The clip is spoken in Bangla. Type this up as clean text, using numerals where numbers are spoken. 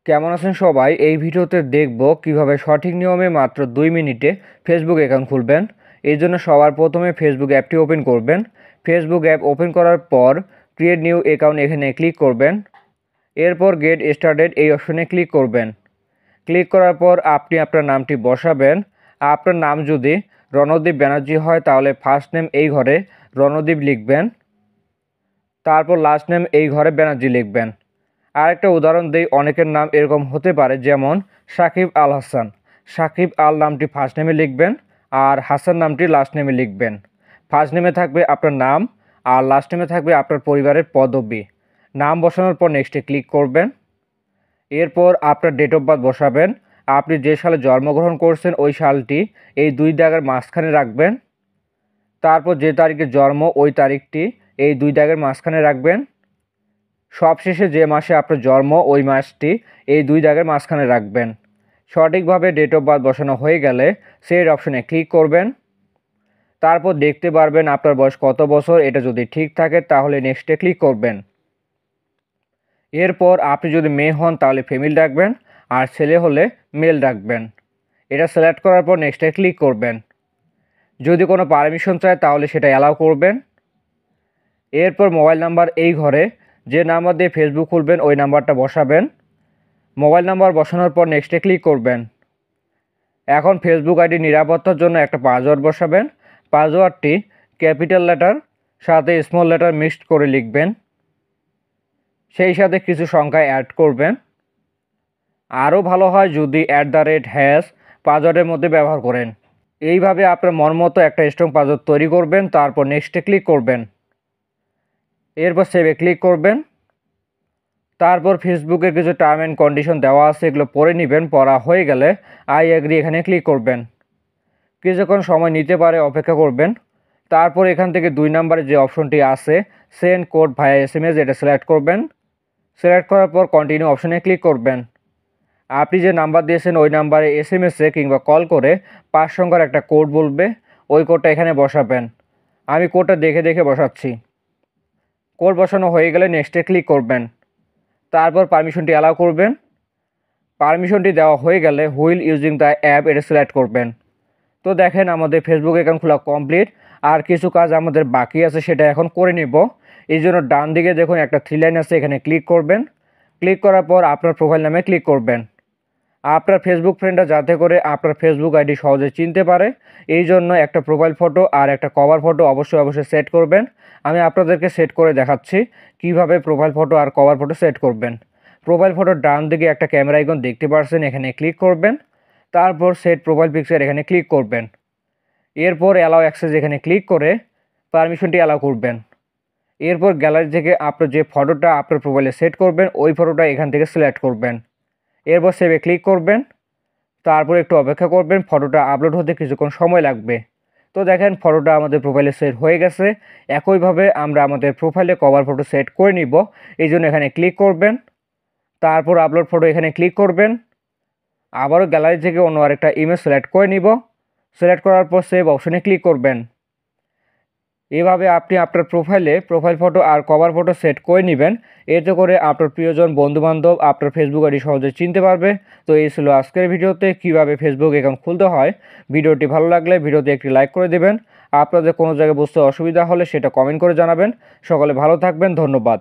কেমন আছেন সবাই? এই ভিডিওতে দেখব কিভাবে সঠিক নিয়মে মাত্র 2 মিনিটে ফেসবুক অ্যাকাউন্ট খুলবেন। এই জন্য সবার প্রথমে ফেসবুক অ্যাপটি ওপেন করবেন। ফেসবুক অ্যাপ ওপেন করার পর ক্রিয়েট নিউ অ্যাকাউন্ট এখানে ক্লিক করবেন। এরপর গেট স্টার্টেড এই অপশনে ক্লিক করবেন। ক্লিক করার পর আপনি আপনার নামটি বসাবেন। আপনার নাম যদি রণদীপ ব্যানার্জি হয় তাহলে ফার্স্ট নেম এই ঘরে রণদীপ লিখবেন। তারপর লাস্ট নেম এই ঘরে ব্যানার্জি লিখবেন। আরেকটা উদাহরণ দেই, অনেকের নাম এরকম হতে পারে, যেমন সাকিব আল হাসান। সাকিব আল নামটি ফার্স্ট নেমে লিখবেন আর হাসান নামটি লাস্ট নেমে লিখবেন। ফার্স্ট নেমে থাকবে আপনার নাম আর লাস্ট নেমে থাকবে আপনার পরিবারের পদবি। নাম বসানোর পর নেক্সটে ক্লিক করবেন। এরপর আপনার ডেট অফ বার্থ বসাবেন। আপনি যে সালে জন্মগ্রহণ করছেন ওই সালটি এই 2 দাগের মাঝখানে রাখবেন। তারপর যে তারিখে জন্ম ওই তারিখটি এই 2 দাগের মাঝখানে রাখবেন। সবশেষে যে মাসে আপনার জন্ম ওই মাসটি এই 2 দাগের মাঝখানে রাখবেন। সঠিকভাবে ডেট অফ বার্থ বসানো হয়ে গেলে সেভ অপশনে ক্লিক করবেন। তারপর দেখতে পারবেন আপনার বয়স কত বছর। এটা যদি ঠিক থাকে তাহলে নেক্সটে ক্লিক করবেন। এরপর আপনি যদি মেয়ে হন তাহলে ফিমেল রাখবেন আর ছেলে হলে মেল রাখবেন। এটা সিলেক্ট করার পর নেক্সটে ক্লিক করবেন। যদি কোনো পারমিশন চায় তাহলে সেটা অ্যালাউ করবেন। এরপর মোবাইল নাম্বার এই ঘরে যে নাম্বার দিয়ে ফেসবুক খুলবেন ওই নাম্বারটা বসাবেন। মোবাইল নাম্বার বসানোর পর নেক্সটে ক্লিক করবেন। এখন ফেসবুক আইডি নিরাপত্তার জন্য একটা পাসওয়ার্ড বসাবেন। পাসওয়ার্ডটি ক্যাপিটাল লেটার সাথে স্মল লেটার মিক্সড করে লিখবেন। সেই সাথে কিছু সংখ্যা অ্যাড করবেন। আরও ভালো হয় যদি @# পাসওয়ার্ডের মধ্যে ব্যবহার করেন। এইভাবে আপনার মন মতো একটা স্ট্রং পাসওয়ার্ড তৈরি করবেন। তারপর নেক্সটে ক্লিক করবেন। এরপর সেভে ক্লিক করবেন। তারপর ফেসবুকের কিছু টার্ম অ্যান্ড কন্ডিশন দেওয়া আছে, এগুলো পড়ে নেবেন। পড়া হয়ে গেলে আই এগ্রি এখানে ক্লিক করবেন। কিছুক্ষণ সময় নিতে পারে, অপেক্ষা করবেন। তারপর এখান থেকে 2 নম্বরে যে অপশনটি আছে সেন্ড কোড ভায়া SMS, এটা সিলেক্ট করবেন। সিলেক্ট করার পর কন্টিনিউ অপশনে ক্লিক করবেন। আপনি যে নাম্বার দিয়েছেন ওই নাম্বারে SMS-এ কিংবা কল করে 5 সংখ্যার একটা কোড বলবে, ওই কোডটা এখানে বসাবেন। আমি কোডটা দেখে দেখে বসাচ্ছি। কোড বসানো হয়ে গেলে নেক্সটে ক্লিক করবেন। তারপর পারমিশনটি অ্যালাউ করবেন। পারমিশনটি দেওয়া হয়ে গেলে হুইল ইউজিং দ্য অ্যাপ এটা সিলেক্ট করবেন। তো দেখেন আমাদের ফেসবুক অ্যাকাউন্ট খোলা কমপ্লিট। আর কিছু কাজ আমাদের বাকি আছে, সেটা এখন করে নেব। এই জন্য ডান দিকে দেখুন একটা 3 লাইন আছে, এখানে ক্লিক করবেন। ক্লিক করার পর আপনার প্রোফাইল নামে ক্লিক করবেন। আপনার ফেসবুক ফ্রেন্ডরা যাতে করে আপনার ফেসবুক আইডি সহজে চিনতে পারে এই জন্য একটা প্রোফাইল ফটো আর একটা কভার ফটো অবশ্যই সেট করবেন। আমি আপনাদেরকে সেট করে দেখাচ্ছি কিভাবে প্রোফাইল ফটো আর কভার ফটো সেট করবেন। প্রোফাইল ফটোর ডান দিকে একটা ক্যামেরা আইকন দেখতে পাচ্ছেন, এখানে ক্লিক করবেন। তারপর সেট প্রোফাইল পিকচার এখানে ক্লিক করবেন। এরপর অ্যালাউ অ্যাক্সেস এখানে ক্লিক করে পারমিশনটি অ্যালাউ করবেন। এরপর গ্যালারি থেকে আপনার যে ফটোটা আপনার প্রোফাইলে সেট করবেন ওই ফটোটা এখান থেকে সিলেক্ট করবেন। এরপর সেভে ক্লিক করবেন। তারপর একটু অপেক্ষা করবেন, ফটোটা আপলোড হতে কিছুক্ষণ সময় লাগবে। তো দেখেন ফটোটা আমাদের প্রোফাইলে সেট হয়ে গেছে। একইভাবে আমরা আমাদের প্রোফাইলে কভার ফটো সেট করে নিব। এই জন্য এখানে ক্লিক করবেন। তারপর আপলোড ফটো এখানে ক্লিক করবেন। আবারও গ্যালারি থেকে অন্য আরেকটা ইমেজ সিলেক্ট করে নিব। সিলেক্ট করার পর সেভ অপশনে ক্লিক করবেন। এভাবে আপনি আপনার প্রোফাইল ফটো আর কভার ফটো সেট করে নেবেন। এতে করে আপনার প্রিয়জন বন্ধুবান্ধব আপনার ফেসবুক আইডি সহজে চিনতে পারবে। তো এই ছিল আজকের ভিডিওতে কিভাবে ফেসবুক অ্যাকাউন্ট খুলতে হয়। ভিডিওটি ভালো লাগলে ভিডিওতে একটি লাইক করে দেবেন। আপনাদের কোনো জায়গায় বুঝতে অসুবিধা হলে সেটা কমেন্ট করে জানাবেন। সকলে ভালো থাকবেন, ধন্যবাদ।